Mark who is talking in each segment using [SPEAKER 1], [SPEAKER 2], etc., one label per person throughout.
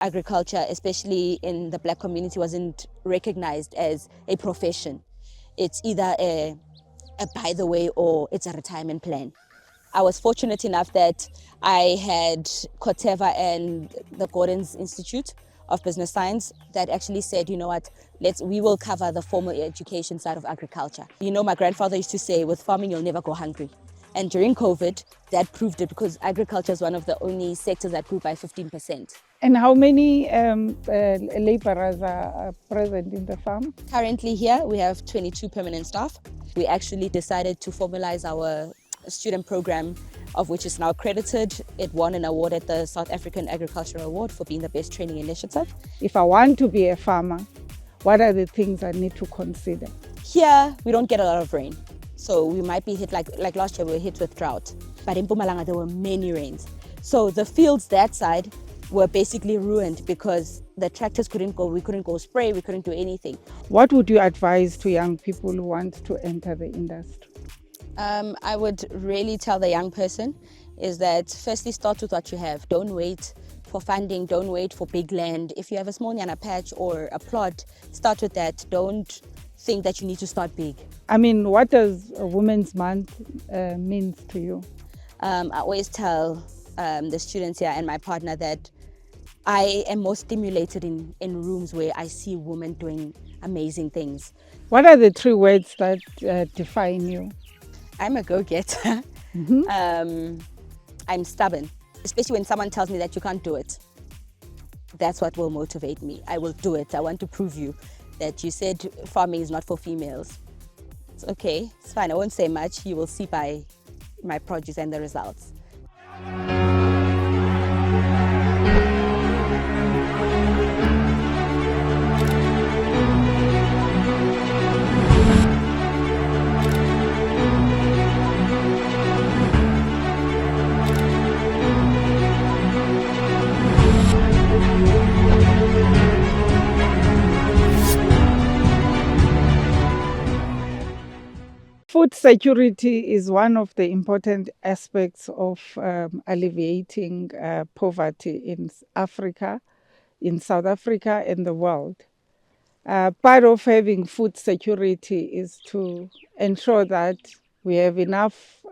[SPEAKER 1] agriculture, especially in the Black community, wasn't recognized as a profession. It's either a by the way or it's a retirement plan. I was fortunate enough that I had Kotseva and the Gordon's Institute of Business Science that actually said, you know what, we will cover the formal education side of agriculture. You know, my grandfather used to say, with farming, you'll never go hungry. And during COVID, that proved it because agriculture is one of the only sectors that grew by 15%.
[SPEAKER 2] And how many laborers are present in the farm?
[SPEAKER 1] Currently here, we have 22 permanent staff. We actually decided to formalize our student program, of which is now accredited. It won an award at the South African Agricultural Award for being the best training initiative.
[SPEAKER 2] If I want to be a farmer, what are the things I need to consider?
[SPEAKER 1] Here, we don't get a lot of rain. So we might be hit, like last year, we were hit with drought. But in Mpumalanga, there were many rains. So the fields that side were basically ruined because the tractors couldn't go, we couldn't go spray, we couldn't do anything.
[SPEAKER 2] What would you advise to young people who want to enter the industry?
[SPEAKER 1] I would really tell the young person is that firstly start with what you have. Don't wait for funding, don't wait for big land. If you have a small nyana patch or a plot, start with that. Don't think that you need to start big.
[SPEAKER 2] I mean, what does a Women's Month mean to you?
[SPEAKER 1] I always tell the students here and my partner that I am most stimulated in rooms where I see women doing amazing things.
[SPEAKER 2] What are the 3 words that define you?
[SPEAKER 1] I'm a go-getter. I'm stubborn, especially when someone tells me that you can't do it. That's what will motivate me. I will do it. I want to prove you that you said farming is not for females. It's okay, it's fine. I won't say much. You will see by my produce and the results.
[SPEAKER 2] Food security is one of the important aspects of alleviating poverty in Africa, in South Africa and the world. Part of having food security is to ensure that we have enough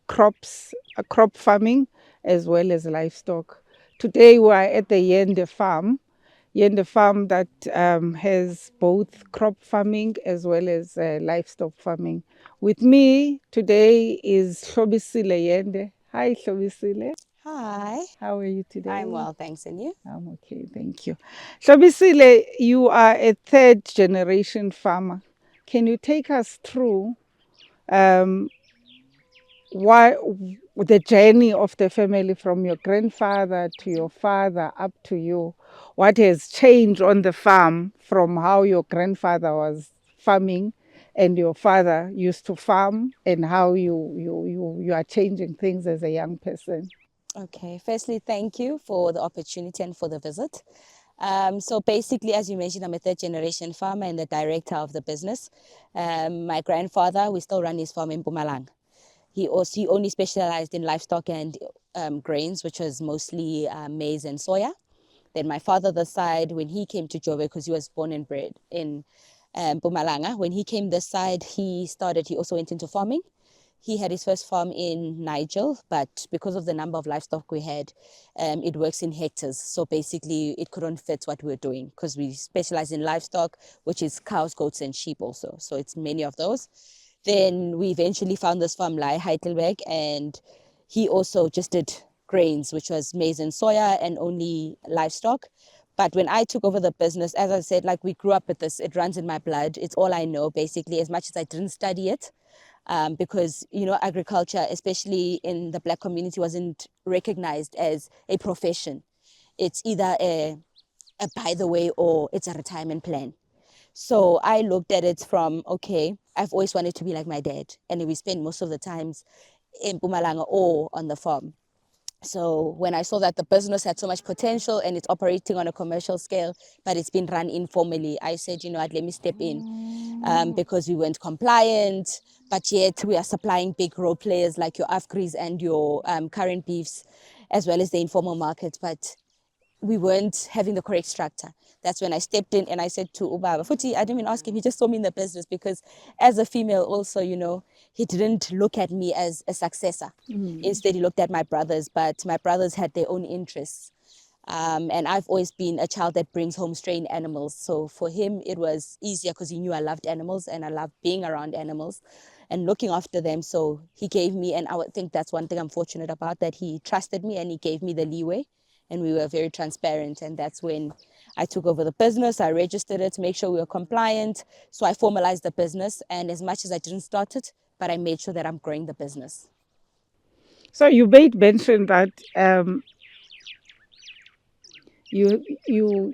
[SPEAKER 2] crops, crop farming, as well as livestock. Today we are at the Yende farm that has both crop farming as well as livestock farming. With me today is Hlobisile Yende. Hi, Hlobisile.
[SPEAKER 1] Hi.
[SPEAKER 2] How are you today?
[SPEAKER 1] I'm well, thanks. And you?
[SPEAKER 2] I'm okay, thank you. Hlobisile, you are a 3rd generation farmer. Can you take us through why the journey of the family from your grandfather to your father up to you? What has changed on the farm from how your grandfather was farming and your father used to farm, and how you are changing things as a young person?
[SPEAKER 1] Okay, firstly, thank you for the opportunity and for the visit. So basically, as you mentioned, I'm a 3rd generation farmer and the director of the business. My grandfather, we still run his farm in Mpumalanga. He only specialized in livestock and grains, which was mostly maize and soya. Then my father, the side, when he came to Joburg, because he was born and bred in Mpumalanga, when he came this side, he also went into farming. He had his first farm in Nigel, but because of the number of livestock we had, it works in hectares. So basically, it couldn't fit what we were doing because we specialize in livestock, which is cows, goats, and sheep also. So it's many of those. Then we eventually found this farm, Heidelberg, and he also just did grains, which was maize and soya and only livestock. But when I took over the business, as I said, like we grew up with this, it runs in my blood. It's all I know, basically, as much as I didn't study it. Because, you know, agriculture, especially in the Black community, wasn't recognized as a profession. It's either a by the way or it's a retirement plan. So I looked at it from, okay, I've always wanted to be like my dad. And we spend most of the times in Mpumalanga or on the farm. So when I saw that the business had so much potential and it's operating on a commercial scale, but it's been run informally, I said, you know what, let me step in because we weren't compliant, but yet we are supplying big role players like your Afgris and your current beefs, as well as the informal market. But we weren't having the correct structure. That's when I stepped in and I said to Ubaba, Futi, I didn't even ask him, he just saw me in the business because as a female also, he didn't look at me as a successor. Instead, he looked at my brothers, but my brothers had their own interests. And I've always been a child that brings home strained animals. So for him, it was easier because he knew I loved animals and I loved being around animals and looking after them. So he gave me, and I would think that's one thing I'm fortunate about, that he trusted me and he gave me the leeway. And we were very transparent. And that's when I took over the business. I registered it to make sure we were compliant. So I formalized the business. And as much as I didn't start it, but I made sure that I'm growing the business.
[SPEAKER 2] So you made mention that you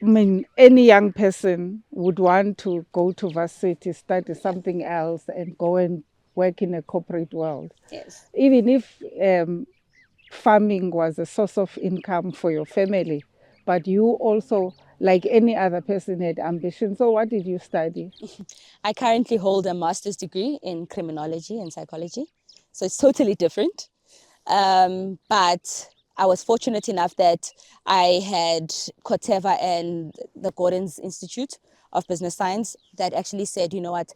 [SPEAKER 2] I mean, any young person would want to go to varsity, study something else, and go and work in a corporate world.
[SPEAKER 1] Yes.
[SPEAKER 2] Even if farming was a source of income for your family, but you also, like any other person, had ambition. So, what did you study?
[SPEAKER 1] I currently hold a master's degree in criminology and psychology. So it's totally different. But I was fortunate enough that I had Kotseva and the Gordon's Institute of Business Science that actually said, you know what,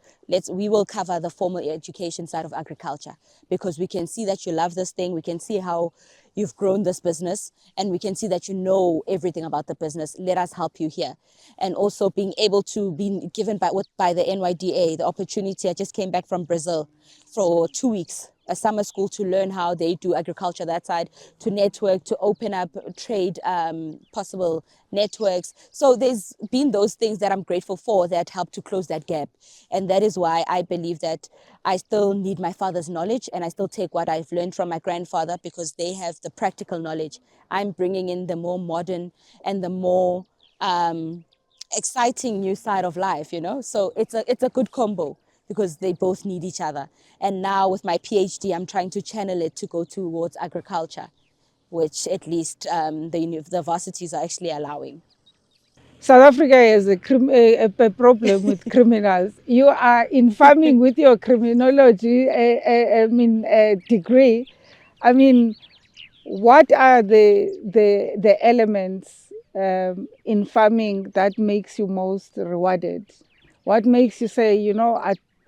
[SPEAKER 1] we will cover the formal education side of agriculture because we can see that you love this thing. We can see how you've grown this business and we can see that you know everything about the business. Let us help you here. And also being able to be given by the NYDA the opportunity. I just came back from Brazil for 2 weeks, a summer school, to learn how they do agriculture that side, to network, to open up trade possible networks. So there's been those things that I'm grateful for that help to close that gap. And that is why I believe that I still need my father's knowledge and I still take what I've learned from my grandfather because they have the practical knowledge. I'm bringing in the more modern and the more exciting new side of life, So it's a good combo because they both need each other. And now with my PhD, I'm trying to channel it to go towards agriculture, which at least the varsities are actually allowing.
[SPEAKER 2] South Africa has a problem with criminals. You are in farming with your criminology, degree. I mean, what are the elements in farming that makes you most rewarded? What makes you say,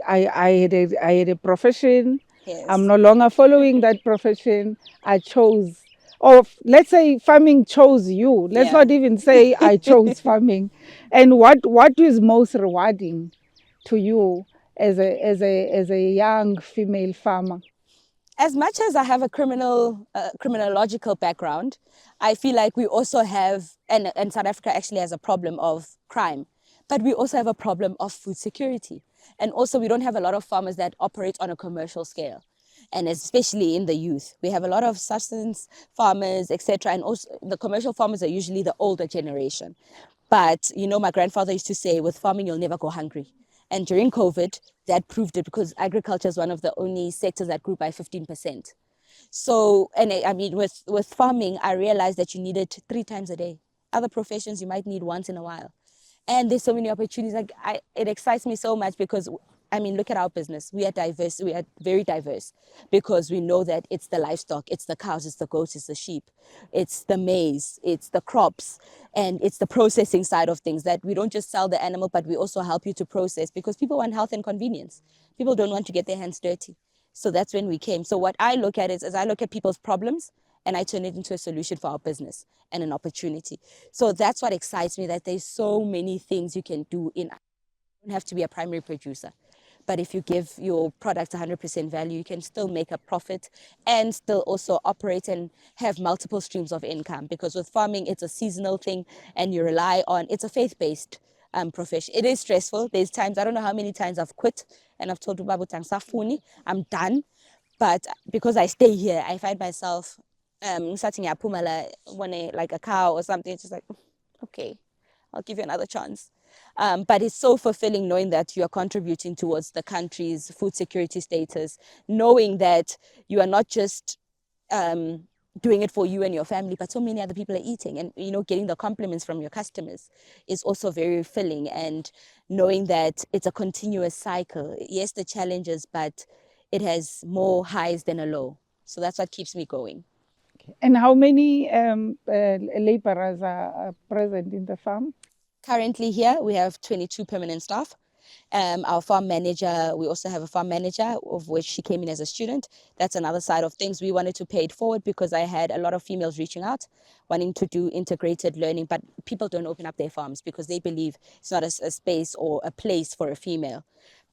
[SPEAKER 2] I had a profession, I'm
[SPEAKER 1] Yes.
[SPEAKER 2] no longer following that profession, I chose, or let's say farming chose you. Let's
[SPEAKER 1] Yeah.
[SPEAKER 2] not even say I chose farming. And what is most rewarding to you as a young female farmer?
[SPEAKER 1] As much as I have a criminological background, I feel like we also have, and South Africa actually has a problem of crime, but we also have a problem of food security. And also we don't have a lot of farmers that operate on a commercial scale. And especially in the youth, we have a lot of subsistence farmers, etc. And also the commercial farmers are usually the older generation. But my grandfather used to say, with farming, you'll never go hungry. And during COVID, that proved it because agriculture is one of the only sectors that grew by 15%. So, and I mean, with farming, I realized that you need it 3 times a day. Other professions you might need once in a while. And there's so many opportunities. It excites me so much because, I mean, look at our business. We are diverse. We are very diverse because we know that it's the livestock, it's the cows, it's the goats, it's the sheep, it's the maize, it's the crops, and it's the processing side of things, that we don't just sell the animal, but we also help you to process because people want health and convenience. People don't want to get their hands dirty. So that's when we came. So what I look at is I look at people's problems and I turn it into a solution for our business and an opportunity. So that's what excites me, that there's so many things you can do in. You don't have to be a primary producer. But if you give your product 100% value, you can still make a profit and still also operate and have multiple streams of income. Because with farming, it's a seasonal thing and you rely on, it's a faith-based profession. It is stressful. There's times, I don't know how many times I've quit and I've told Babu Safuni, I'm done. But because I stay here, I find myself starting at Pumala when like a cow or something. It's just like, okay, I'll give you another chance. But it's so fulfilling knowing that you are contributing towards the country's food security status, knowing that you are not just doing it for you and your family, but so many other people are eating, and getting the compliments from your customers is also very filling, and knowing that it's a continuous cycle. Yes, the challenges, but it has more highs than a low. So that's what keeps me going.
[SPEAKER 2] And how many laborers are present in the farm?
[SPEAKER 1] Currently here, we have 22 permanent staff. Our farm manager, we also have a farm manager, of which she came in as a student. That's another side of things. We wanted to pay it forward because I had a lot of females reaching out, wanting to do integrated learning, but people don't open up their farms because they believe it's not a space or a place for a female.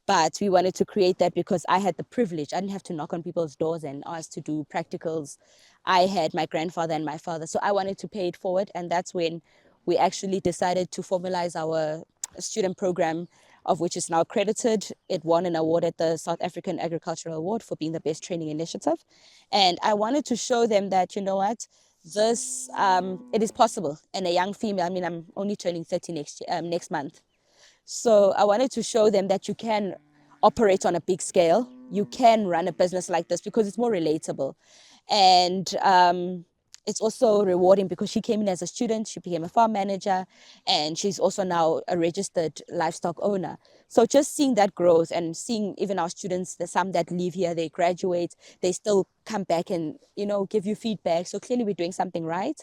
[SPEAKER 1] But we wanted to create that because I had the privilege. I didn't have to knock on people's doors and ask to do practicals. I had my grandfather and my father. So I wanted to pay it forward. And that's when we actually decided to formalize our student program, of which is now accredited. It won an award at the South African Agricultural Award for being the best training initiative. And I wanted to show them that, you know what, this it is possible. And a young female, I mean, I'm only turning 30 next month. So I wanted to show them that you can operate on a big scale. You can run a business like this because it's more relatable. And it's also rewarding because she came in as a student, she became a farm manager, and she's also now a registered livestock owner. So just seeing that growth and seeing even our students, there's some that leave here, they graduate, they still come back and, you know, give you feedback. So clearly we're doing something right.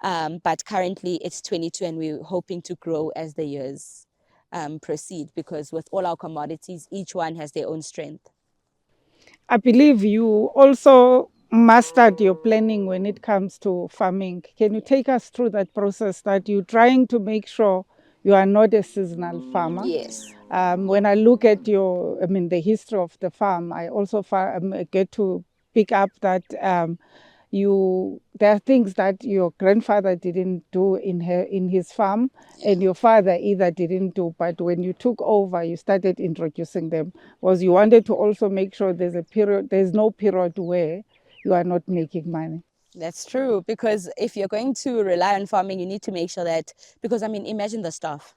[SPEAKER 1] But currently it's 22 and we're hoping to grow as the years proceed, because with all our commodities, each one has their own strength.
[SPEAKER 2] I believe you also mastered your planning when it comes to farming. Can you take us through that process that you're trying to make sure you are not a seasonal farmer?
[SPEAKER 1] Yes.
[SPEAKER 2] When I look at the history of the farm, I also get to pick up that there are things that your grandfather didn't do in his farm, and your father either didn't do, but when you took over you started introducing them, was you wanted to also make sure there's no period where you are not making money.
[SPEAKER 1] That's true, because if you're going to rely on farming, you need to make sure that, because I mean, imagine the staff,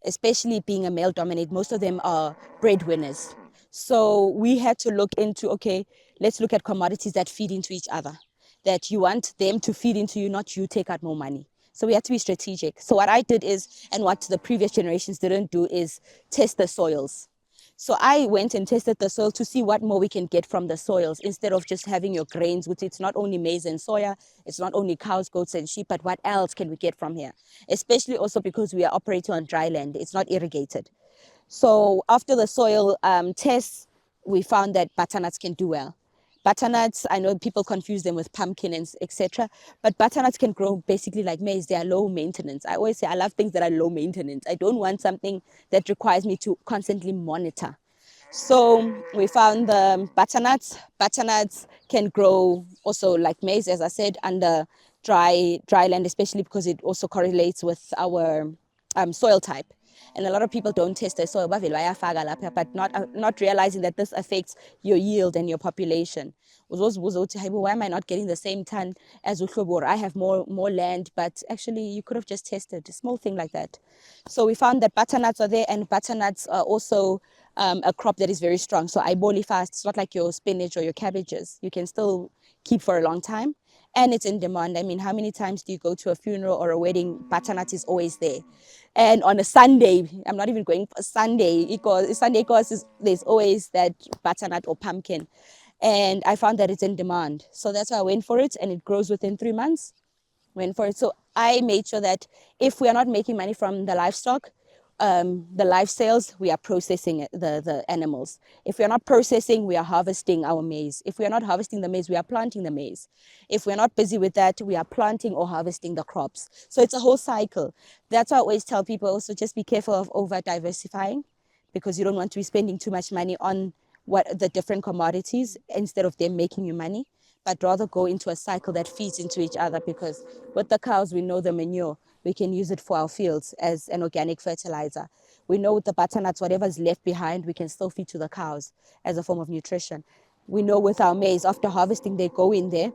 [SPEAKER 1] especially being a male dominate, most of them are breadwinners. So we had to look into, okay, let's look at commodities that feed into each other, that you want them to feed into you, not you take out more money. So we had to be strategic. So what I did is, and what the previous generations didn't do, is test the soils. So I went and tested the soil to see what more we can get from the soils, instead of just having your grains, which it's not only maize and soya, it's not only cows, goats and sheep, but what else can we get from here? Especially also because we are operating on dry land, it's not irrigated. So after the soil tests, we found that butternuts can do well. Butternuts, I know people confuse them with pumpkin and etc., but butternuts can grow basically like maize. They are low maintenance. I always say I love things that are low maintenance. I don't want something that requires me to constantly monitor. So we found the butternuts. Butternuts can grow also like maize, as I said, under dry land, especially because it also correlates with our soil type. And a lot of people don't test their soil, but not realizing that this affects your yield and your population. Why am I not getting the same ton as Hlobisile? Or I have more land, but actually you could have just tested a small thing like that. So we found that butternuts are there, and butternuts are also a crop that is very strong. So I boil fast. It's not like your spinach or your cabbages. You can still keep for a long time, and it's in demand. I mean, how many times do you go to a funeral or a wedding? Butternut is always there. And on a Sunday, I'm not even going for Sunday, because Sunday courses, there's always that butternut or pumpkin. And I found that it's in demand. So that's why I went for it, and it grows within 3 months. Went for it. So I made sure that if we are not making money from the livestock, the live sales, we are processing the animals. If we are not processing, we are harvesting our maize. If we are not harvesting the maize, we are planting the maize. If we're not busy with that, we are planting or harvesting the crops. So it's a whole cycle. That's why I always tell people also, just be careful of over diversifying, because you don't want to be spending too much money on what the different commodities instead of them making you money, but rather go into a cycle that feeds into each other. Because with the cows, we know the manure, we can use it for our fields as an organic fertilizer. We know with the butternuts, whatever's left behind, we can still feed to the cows as a form of nutrition. We know with our maize, after harvesting, they go in there,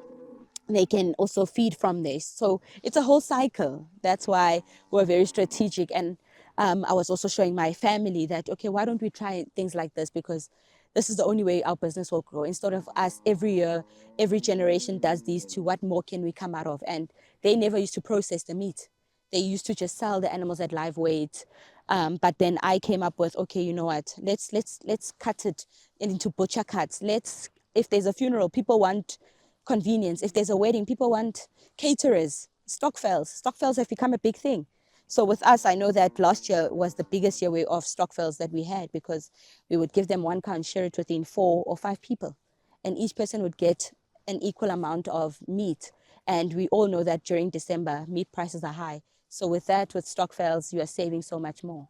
[SPEAKER 1] they can also feed from this. So it's a whole cycle. That's why we're very strategic. And I was also showing my family that, okay, why don't we try things like this? Because this is the only way our business will grow. Instead of us every year, every generation does these two, what more can we come out of? And they never used to process the meat. They used to just sell the animals at live weight. But then I came up with, okay, you know what? Let's cut it into butcher cuts. If there's a funeral, people want convenience. If there's a wedding, people want caterers, stockfels. Stockfels have become a big thing. So with us, I know that last year was the biggest year of stockfels that we had, because we would give them 1 cow and share it within 4 or 5 people, and each person would get an equal amount of meat. And we all know that during December, meat prices are high. So with that, with stockfels, you are saving so much more.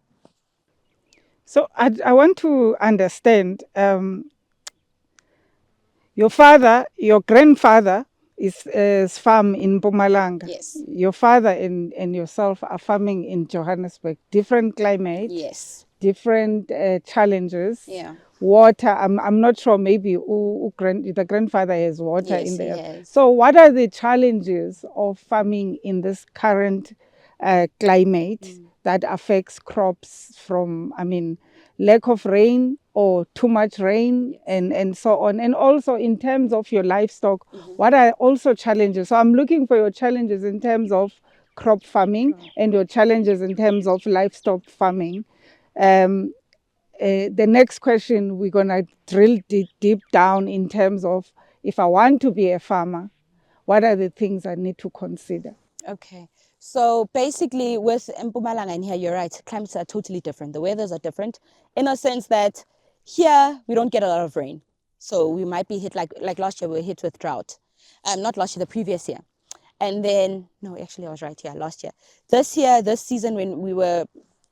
[SPEAKER 2] So I want to understand, your grandfather is farm in Mpumalanga.
[SPEAKER 1] Yes.
[SPEAKER 2] Your father and yourself are farming in Johannesburg. Different climate.
[SPEAKER 1] Yes.
[SPEAKER 2] Different challenges.
[SPEAKER 1] Yeah.
[SPEAKER 2] Water, I'm not sure, maybe the grandfather has water
[SPEAKER 1] Yes,
[SPEAKER 2] in
[SPEAKER 1] he
[SPEAKER 2] there.
[SPEAKER 1] has.
[SPEAKER 2] So what are the challenges of farming in this current climate that affects crops from, lack of rain or too much rain?
[SPEAKER 1] Yes.
[SPEAKER 2] And so on? And also in terms of your livestock, what are also challenges? So I'm looking for your challenges in terms of crop farming and your challenges in terms of livestock farming. The next question, we're going to drill deep down in terms of, if I want to be a farmer, what are the things I need to consider?
[SPEAKER 1] Okay. So basically with Mpumalanga and here, you're right, climates are totally different. The weathers are different in a sense that here we don't get a lot of rain. So we might be hit like last year we were hit with drought. Not last year, the previous year. And then, no, actually I was right, yeah, last year. This year, this season when we were,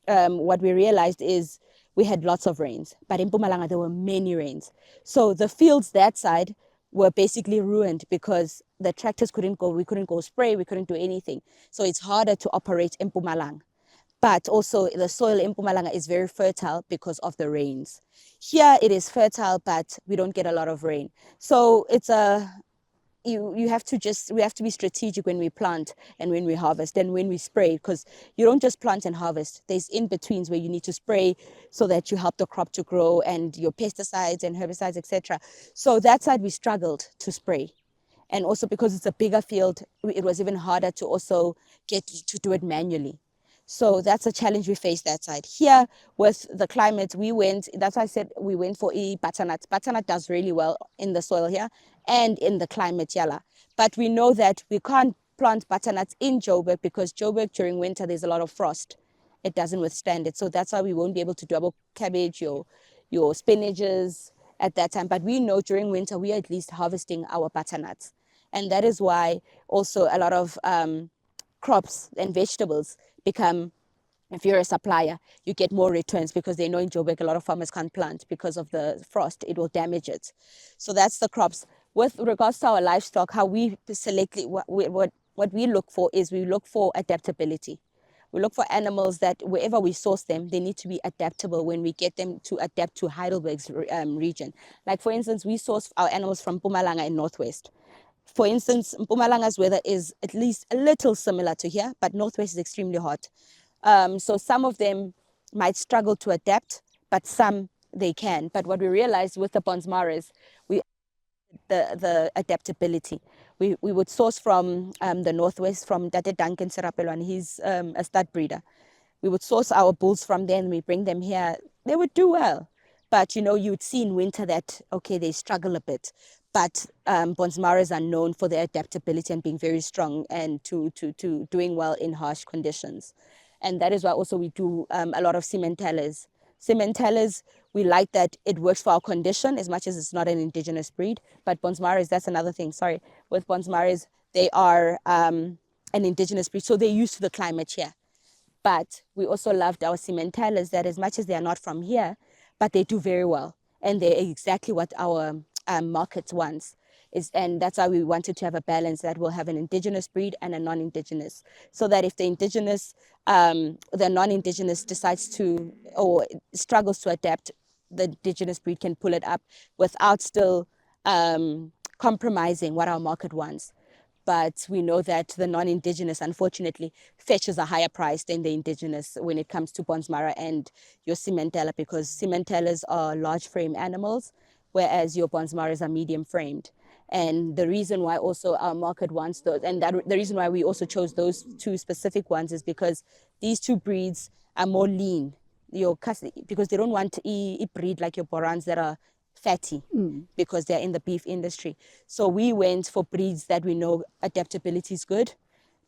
[SPEAKER 1] what we realized is we had lots of rains. But in Mpumalanga, there were many rains. So the fields that side were basically ruined because the tractors couldn't go, we couldn't go spray, we couldn't do anything. So it's harder to operate in Mpumalanga. But also the soil in Mpumalanga is very fertile because of the rains. Here it is fertile, but we don't get a lot of rain. So it's we have to be strategic when we plant and when we harvest and when we spray, because you don't just plant and harvest. There's in-betweens where you need to spray so that you help the crop to grow, and your pesticides and herbicides, etc. So that side we struggled to spray. And also because it's a bigger field, it was even harder to also get to do it manually. So that's a challenge we face that side. Here with the climate, that's why I said we went for butternut. Butternut does really well in the soil here and in the climate, yala. But we know that we can't plant butternuts in Joburg because Joburg during winter, there's a lot of frost. It doesn't withstand it. So that's why we won't be able to double cabbage, your spinaches at that time. But we know during winter, we are at least harvesting our butternuts. And that is why also a lot of crops and vegetables become, if you're a supplier, you get more returns because they know in Joburg a lot of farmers can't plant because of the frost, it will damage it. So that's the crops. With regards to our livestock, how we select what we look for is we look for adaptability. We look for animals that wherever we source them, they need to be adaptable when we get them to adapt to Heidelberg's region. Like for instance, we source our animals from Mpumalanga in Northwest. For instance, Mpumalanga's weather is at least a little similar to here, but Northwest is extremely hot. So some of them might struggle to adapt, but some they can. But what we realized with the Bonsmaras, we the adaptability. We would source from the Northwest, from Tate Duncan Serapelwan. He's a stud breeder. We would source our bulls from there and we bring them here. They would do well. But, you'd see in winter that, okay, they struggle a bit. But Bonsmaras are known for their adaptability and being very strong and to doing well in harsh conditions. And that is why also we do a lot of cementellas. Cementellas, we like that it works for our condition as much as it's not an indigenous breed. But Bonsmaras, that's another thing. Sorry. With Bonsmaras, they are an indigenous breed. So they're used to the climate here. But we also loved our cementellas that as much as they are not from here, but they do very well. And they're exactly what our market wants. And that's why we wanted to have a balance that will have an indigenous breed and a non-indigenous. So that if the non-indigenous decides to or struggles to adapt, the indigenous breed can pull it up without still compromising what our market wants. But we know that the non-indigenous, unfortunately, fetches a higher price than the indigenous when it comes to Bonsmara and your cementella, because cementellas are large frame animals, whereas your Bonsmaras are medium framed. And the reason why also our market wants those, and the reason why we also chose those two specific ones is because these two breeds are more lean. Because they don't want to breed like your Borans that are fatty because they're in the beef industry. So we went for breeds that we know adaptability is good,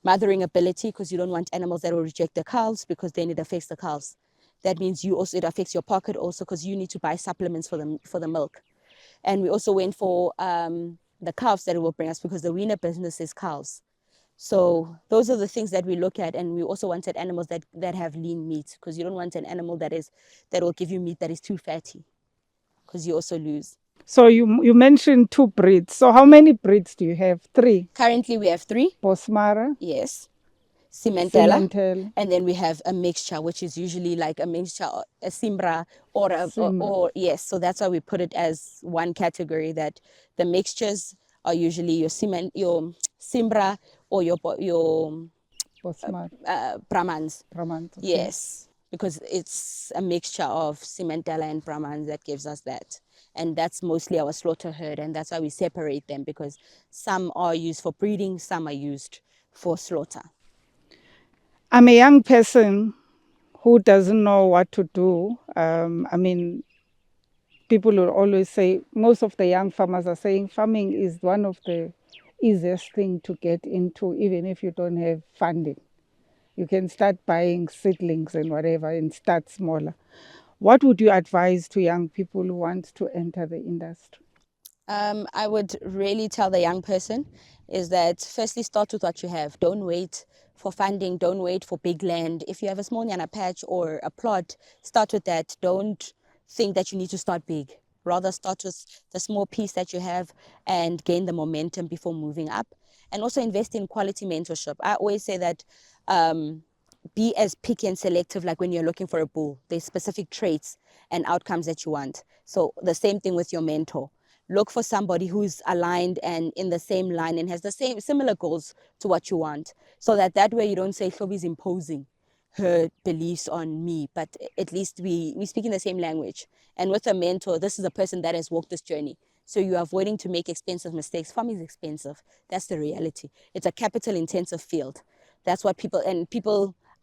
[SPEAKER 1] mothering ability, because you don't want animals that will reject the calves because then it affects the calves. That means it affects your pocket also because you need to buy supplements for the milk. And we also went for the calves that it will bring us because the weaner business is calves. So those are the things that we look at, and we also wanted animals that have lean meat because you don't want an animal that will give you meat that is too fatty because you also lose.
[SPEAKER 2] So you mentioned 2 breeds. So how many breeds do you have? 3.
[SPEAKER 1] Currently, we have 3.
[SPEAKER 2] Bosmara,
[SPEAKER 1] Yes, Cimentella,
[SPEAKER 2] Cimentel,
[SPEAKER 1] and then we have a mixture, which is usually like a mixture, a Simbra
[SPEAKER 2] Simra.
[SPEAKER 1] or yes. So that's why we put it as one category. That the mixtures are usually your Simbra or your
[SPEAKER 2] Bosmara,
[SPEAKER 1] Brahmans.
[SPEAKER 2] Brahmans, okay.
[SPEAKER 1] Yes, because it's a mixture of Cimentella and Brahmans that gives us that. And that's mostly our slaughter herd, and that's why we separate them because some are used for breeding, some are used for slaughter.
[SPEAKER 2] I'm a young person who doesn't know what to do. People will always say, most of the young farmers are saying farming is one of the easiest thing to get into, even if you don't have funding. You can start buying seedlings and whatever and start smaller. What would you advise to young people who want to enter the industry?
[SPEAKER 1] I would really tell the young person is that firstly start with what you have. Don't wait for funding. Don't wait for big land. If you have a small nyana patch or a plot, start with that. Don't think that you need to start big. Rather start with the small piece that you have and gain the momentum before moving up. And also invest in quality mentorship. I always say that be as picky and selective like when you're looking for a bull. There's specific traits and outcomes that you want. So the same thing with your mentor. Look for somebody who's aligned and in the same line and has the same similar goals to what you want, so that way you don't say Hlobi's imposing her beliefs on me, but at least we speak in the same language. And with a mentor, this is a person that has walked this journey. So you're avoiding to make expensive mistakes. Farming is expensive. That's the reality. It's a capital intensive field. That's what people,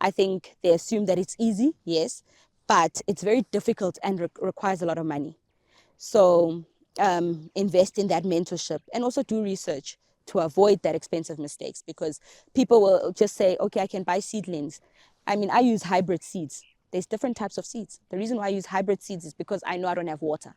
[SPEAKER 1] I think they assume that it's easy, yes, but it's very difficult and requires a lot of money. So invest in that mentorship and also do research to avoid that expensive mistakes, because people will just say, okay, I can buy seedlings. I mean, I use hybrid seeds. There's different types of seeds. The reason why I use hybrid seeds is because I know I don't have water.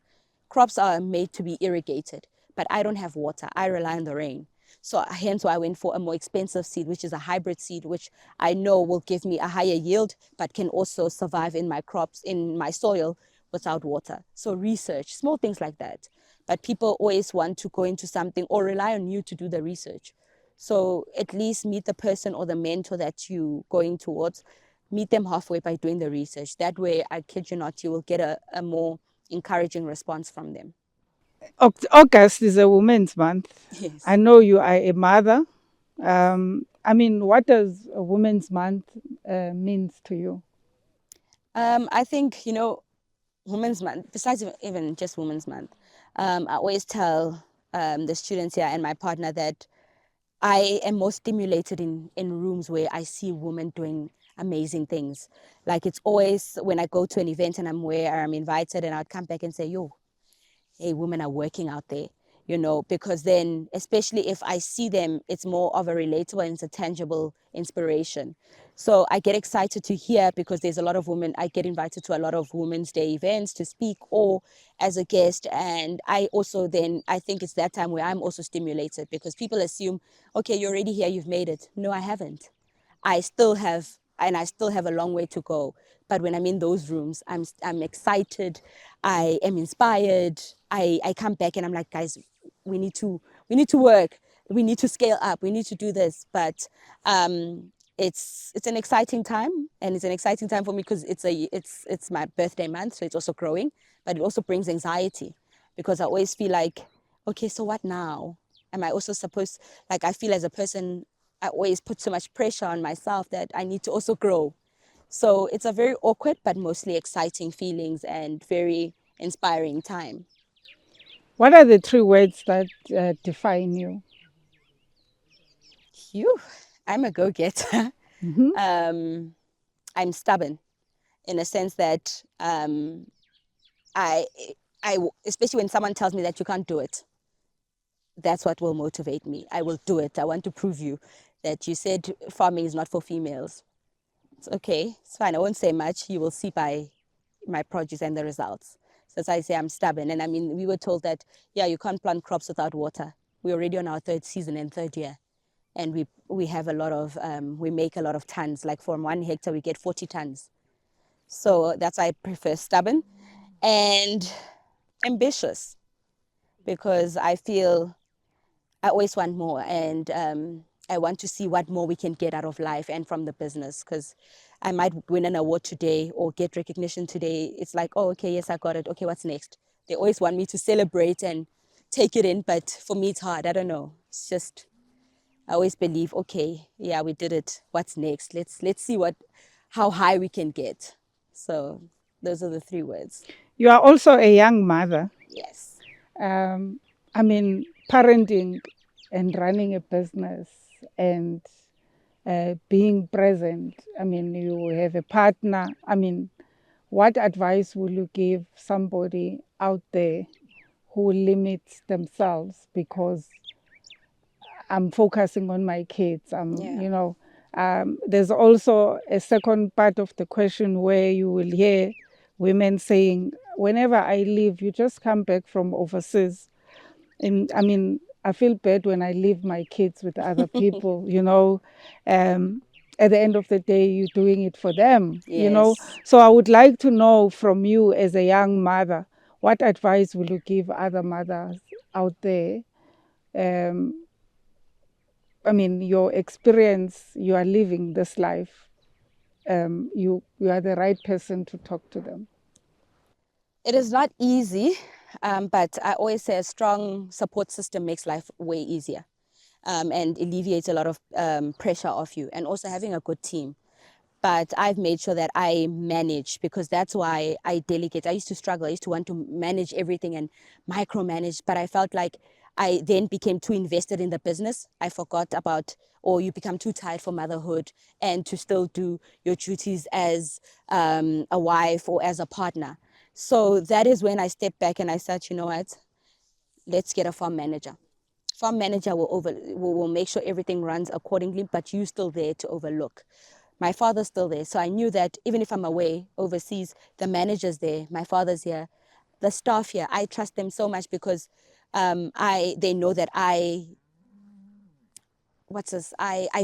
[SPEAKER 1] Crops are made to be irrigated, but I don't have water. I rely on the rain. So hence why I went for a more expensive seed, which is a hybrid seed, which I know will give me a higher yield, but can also survive in my crops, in my soil without water. So research, small things like that. But people always want to go into something or rely on you to do the research. So at least meet the person or the mentor that you going towards, meet them halfway by doing the research. That way, I kid you not, you will get a more encouraging response from them.
[SPEAKER 2] August is a Women's Month. I
[SPEAKER 1] Yes.
[SPEAKER 2] know you are a mother. What does a Women's Month means to you?
[SPEAKER 1] I think, Women's Month, besides even just Women's Month, I always tell the students here and my partner that I am more stimulated in rooms where I see women doing amazing things. Like it's always when I go to an event and I'm invited and I'd come back and say, yo, hey, women are working out there, because then, especially if I see them, it's more of a relatable and it's a tangible inspiration. So I get excited to hear because there's a lot of women. I get invited to a lot of Women's Day events to speak or as a guest. And I also then, I think it's that time where I'm also stimulated because people assume, okay, you're already here, you've made it. No, I haven't. I still have a long way to go. But when I'm in those rooms, I'm excited, I am inspired. I come back and I'm like, guys, we need to work, we need to scale up, we need to do this. But it's an exciting time, and it's an exciting time for me because it's my birthday month, so it's also growing, but it also brings anxiety because I always feel like, okay, so what now? Am I also supposed, like, I feel as a person, I always put so much pressure on myself that I need to also grow. So it's a very awkward but mostly exciting feelings and very inspiring time.
[SPEAKER 2] What are the 3 words that define you?
[SPEAKER 1] Phew, I'm a go-getter.
[SPEAKER 2] Mm-hmm.
[SPEAKER 1] I'm stubborn in a sense that I especially when someone tells me that you can't do it, that's what will motivate me. I will do it. I want to prove you that you said farming is not for females. It's okay. It's fine. I won't say much. You will see by my produce and the results. So as I say, I'm stubborn. And I mean, we were told that, yeah, you can't plant crops without water. We're already on our third season and third year. And we have a lot of, we make a lot of tons. Like from 1 hectare, we get 40 tons. So that's why I prefer stubborn and ambitious, because I feel I always want more, and I want to see what more we can get out of life and from the business, because I might win an award today or get recognition today. It's like, oh, okay, yes, I got it. Okay, what's next? They always want me to celebrate and take it in, but for me, it's hard. I don't know. It's just, I always believe, okay, yeah, we did it. What's next? Let's see how high we can get. So those are the 3 words.
[SPEAKER 2] You are also a young mother.
[SPEAKER 1] Yes.
[SPEAKER 2] I mean, parenting and running a business and being present. I mean, you have a partner. I mean, what advice will you give somebody out there who limits themselves because I'm focusing on my kids?
[SPEAKER 1] Yeah.
[SPEAKER 2] There's also a second part of the question where you will hear women saying, whenever I leave, you just come back from overseas. And I mean, I feel bad when I leave my kids with other people, At the end of the day, you're doing it for them.
[SPEAKER 1] Yes.
[SPEAKER 2] So I would like to know from you as a young mother, what advice will you give other mothers out there? I mean, your experience, you are living this life. You are the right person to talk to them.
[SPEAKER 1] It is not easy, but I always say a strong support system makes life way easier, and alleviates a lot of pressure off you, and also having a good team. But I've made sure that I manage, because that's why I delegate. I used to struggle. I used to want to manage everything and micromanage, but I felt like I then became too invested in the business. I forgot about, or you become too tired for motherhood and to still do your duties as a wife or as a partner. So that is when I stepped back and I said, you know what, let's get a farm manager. Farm manager will make sure everything runs accordingly, but you still there to overlook. My father's still there, so I knew that even if I'm away overseas, the manager's there, my father's here, the staff here. I trust them so much because they know that I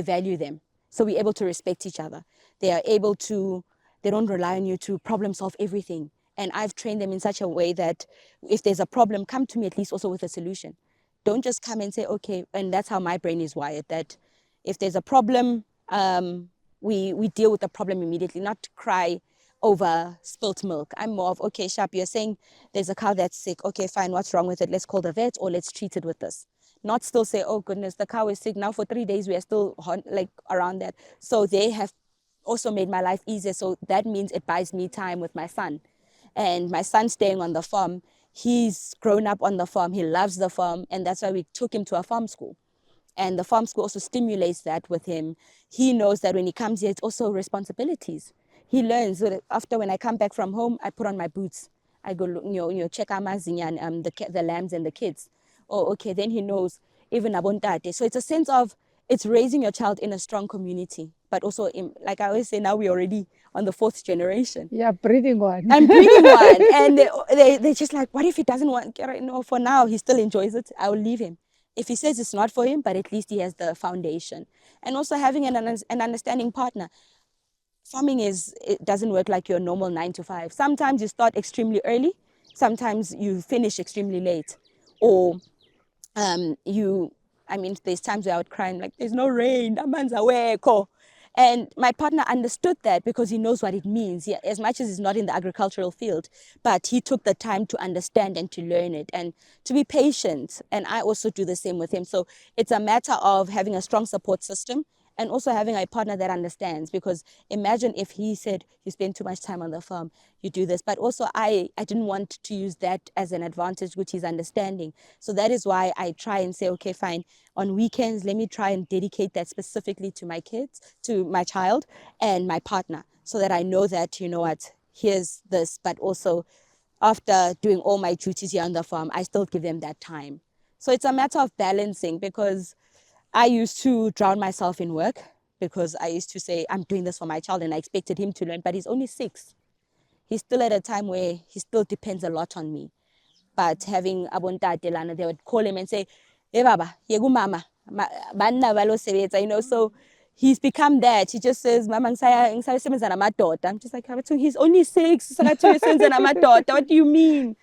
[SPEAKER 1] value them. So we're able to respect each other. They don't rely on you to problem solve everything. And I've trained them in such a way that if there's a problem, come to me at least also with a solution. Don't just come and say, okay, and that's how my brain is wired, that if there's a problem, we deal with the problem immediately, not cry over spilt milk. I'm more of, okay, sharp, you're saying there's a cow that's sick. Okay, fine, what's wrong with it? Let's call the vet or let's treat it with this. Not still say, oh goodness, the cow is sick. Now for 3 days, we are still like around that. So they have also made my life easier. So that means it buys me time with my son. And my son staying on the farm, he's grown up on the farm. He loves the farm. And that's why we took him to a farm school. And the farm school also stimulates that with him. He knows that when he comes here, it's also responsibilities. He learns that after, when I come back from home, I put on my boots. I go, check Amazinya and the lambs and the kids. Oh, okay, then he knows even Abontate. So it's a sense of, it's raising your child in a strong community, but also, like I always say, now we're already on the 4th generation.
[SPEAKER 2] Yeah, breathing one.
[SPEAKER 1] I'm breeding one. And they're just like, what if he doesn't want, no, for now, he still enjoys it. I will leave him. If he says it's not for him, but at least he has the foundation. And also having an understanding partner. Farming it doesn't work like your normal 9 to 5. Sometimes you start extremely early. Sometimes you finish extremely late. Or there's times where I would cry, like, there's no rain, that man's away. And my partner understood that because he knows what it means. As much as he's not in the agricultural field, but he took the time to understand and to learn it and to be patient. And I also do the same with him. So it's a matter of having a strong support system and also having a partner that understands. Because imagine if he said, you spend too much time on the farm, you do this. But also I didn't want to use that as an advantage, which is understanding. So that is why I try and say, okay, fine, on weekends, let me try and dedicate that specifically to my kids, to my child and my partner, so that I know that, you know what, here's this, but also after doing all my duties here on the farm, I still give them that time. So it's a matter of balancing, because I used to drown myself in work, because I used to say, I'm doing this for my child and I expected him to learn, but he's only 6. He's still at a time where he still depends a lot on me. But having abontate lana, they would call him and say, hey baba, yegu mama, banna balo sebetsa, so he's become that. He just says, mama ngisaya sebenza namadoda. I'm just like, he's only 6. What do you mean?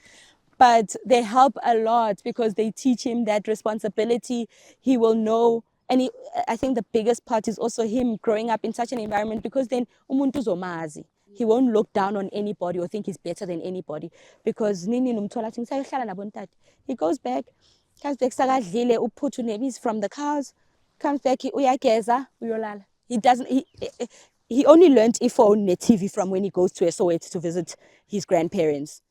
[SPEAKER 1] But they help a lot, because they teach him that responsibility. He will know. And I think the biggest part is also him growing up in such an environment, because then umuntu uzomazi. He won't look down on anybody or think he's better than anybody, because nini numthola athi ngisayohlala nabontate. He comes back sakadlile uphuthu nebisi from the cows, comes back uyageza uyolala. He only learned iphone ne-TV from when he goes to Soweto to visit his grandparents.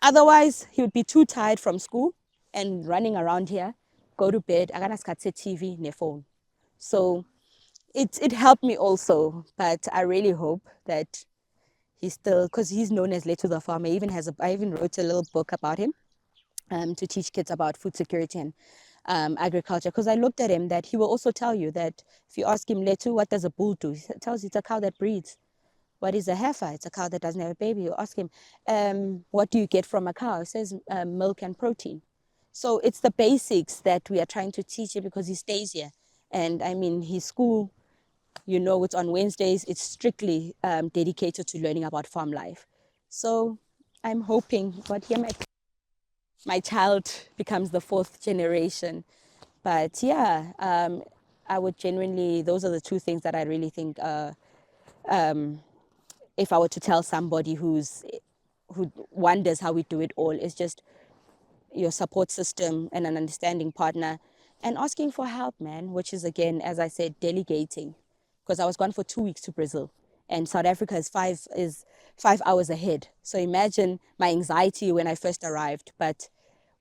[SPEAKER 1] Otherwise, he would be too tired from school and running around here, go to bed, akanasikhathi TV ne phone. So it helped me also, but I really hope that he's still, because he's known as Leto the Farmer. I even wrote a little book about him, to teach kids about food security and agriculture, because I looked at him that he will also tell you that if you ask him, Leto, what does a bull do? He tells you it's a cow that breeds. What is a heifer? It's a cow that doesn't have a baby. You ask him, what do you get from a cow? He says milk and protein. So it's the basics that we are trying to teach him, because he stays here. And I mean, his school, it's on Wednesdays. It's strictly dedicated to learning about farm life. So I'm hoping, but here my child becomes the 4th generation. But yeah, I would genuinely, those are the 2 things that I really think, if I were to tell somebody who wonders how we do it all, is just your support system and an understanding partner, and asking for help, man, which is, again, as I said, delegating. Because I was gone for 2 weeks to Brazil, and South Africa is 5 hours ahead. So imagine my anxiety when I first arrived. But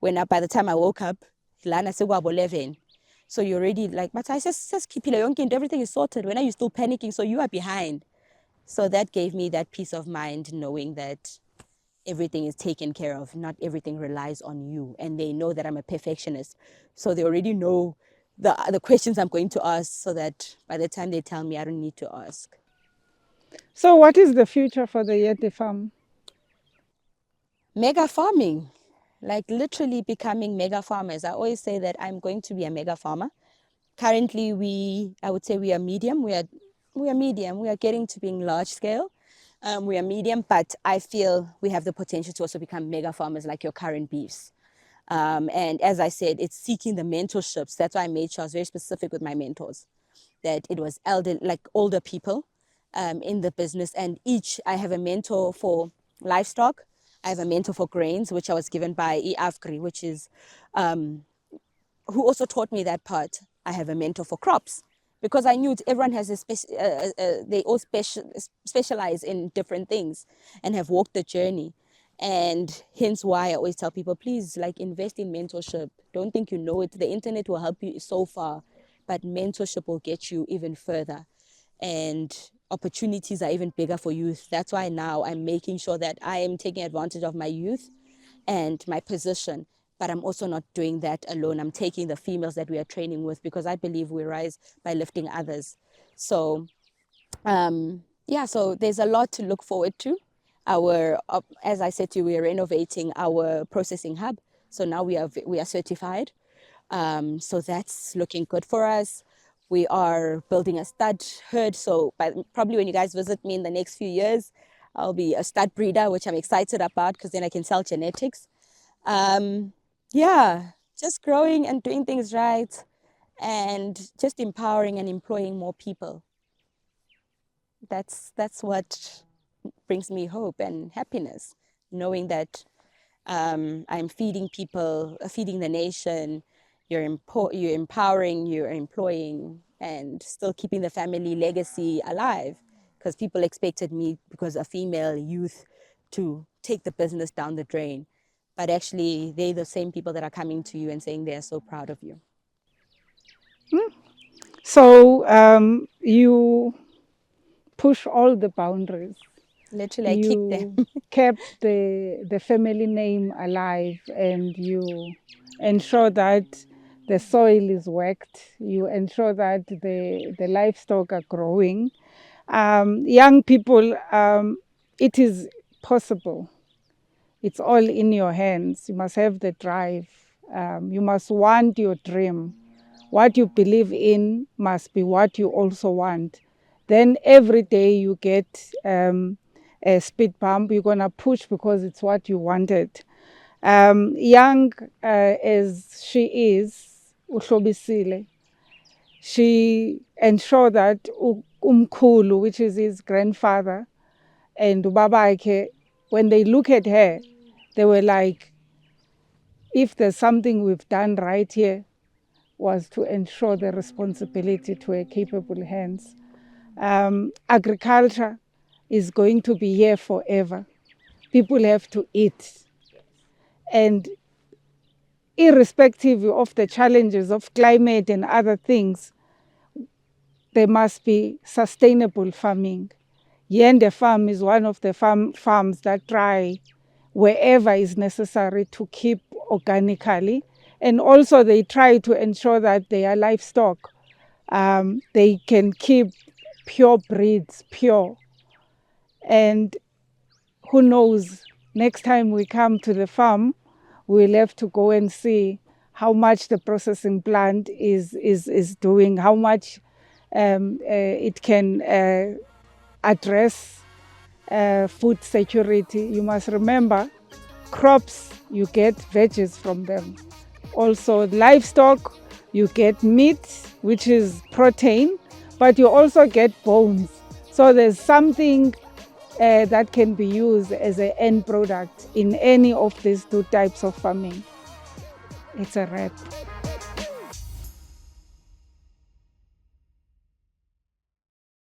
[SPEAKER 1] by the time I woke up, lana sekwabo 11. So you're already like, but I says everything is sorted. When are you still panicking? So you are behind. So that gave me that peace of mind, knowing that everything is taken care of. Not everything relies on you. And they know that I'm a perfectionist. So they already know the questions I'm going to ask, so that by the time they tell me, I don't need to ask.
[SPEAKER 2] So what is the future for the Yende farm?
[SPEAKER 1] Mega farming, like literally becoming mega farmers. I always say that I'm going to be a mega farmer. Currently, I would say we are medium. We are medium. We are getting to being large scale. We are medium, but I feel we have the potential to also become mega farmers like your current beefs. And as I said, it's seeking the mentorships. That's why I made sure I was very specific with my mentors, that it was older people in the business. And I have a mentor for livestock. I have a mentor for grains, which I was given by IAFGRI, which is who also taught me that part. I have a mentor for crops, because I knew everyone has they all specialize in different things and have walked the journey. And hence why I always tell people, please, invest in mentorship. Don't think you know it. The internet will help you so far, but mentorship will get you even further. And opportunities are even bigger for youth. That's why now I'm making sure that I am taking advantage of my youth and my position, but I'm also not doing that alone. I'm taking the females that we are training with, because I believe we rise by lifting others. So so there's a lot to look forward to. As I said to you, we are renovating our processing hub. So now we are certified. So that's looking good for us. We are building a stud herd. So probably when you guys visit me in the next few years, I'll be a stud breeder, which I'm excited about, because then I can sell genetics. Just growing and doing things right, and just empowering and employing more people. That's what brings me hope and happiness, knowing that I'm feeding people, feeding the nation. You're empowering, you're employing, and still keeping the family legacy alive. Because people expected me, because a female youth, to take the business down the drain. But actually, they're the same people that are coming to you and saying they're so proud of you.
[SPEAKER 2] So you push all the boundaries.
[SPEAKER 1] Literally, I kicked them.
[SPEAKER 2] You kept the family name alive, and you ensure that the soil is worked. You ensure that the livestock are growing. Young people, it is possible. It's all in your hands. You must have the drive. You must want your dream. What you believe in must be what you also want. Then every day you get a speed bump, you're going to push because it's what you wanted. Young as she is, Hlobisile, she ensured that umkhulu, which is his grandfather, and ubabake, when they look at her, they were like, if there's something we've done right here, was to ensure the responsibility to her capable hands. Agriculture is going to be here forever. People have to eat. And irrespective of the challenges of climate and other things, there must be sustainable farming. Yende farm is one of the farms that try wherever is necessary to keep organically. And also they try to ensure that their livestock, they can keep pure breeds, pure. And who knows, next time we come to the farm, we'll have to go and see how much the processing plant is doing, how much it can address food security. You must remember, crops, you get veggies from them. Also, livestock, you get meat, which is protein, but you also get bones. So there's something that can be used as an end product in any of these two types of farming. It's a wrap.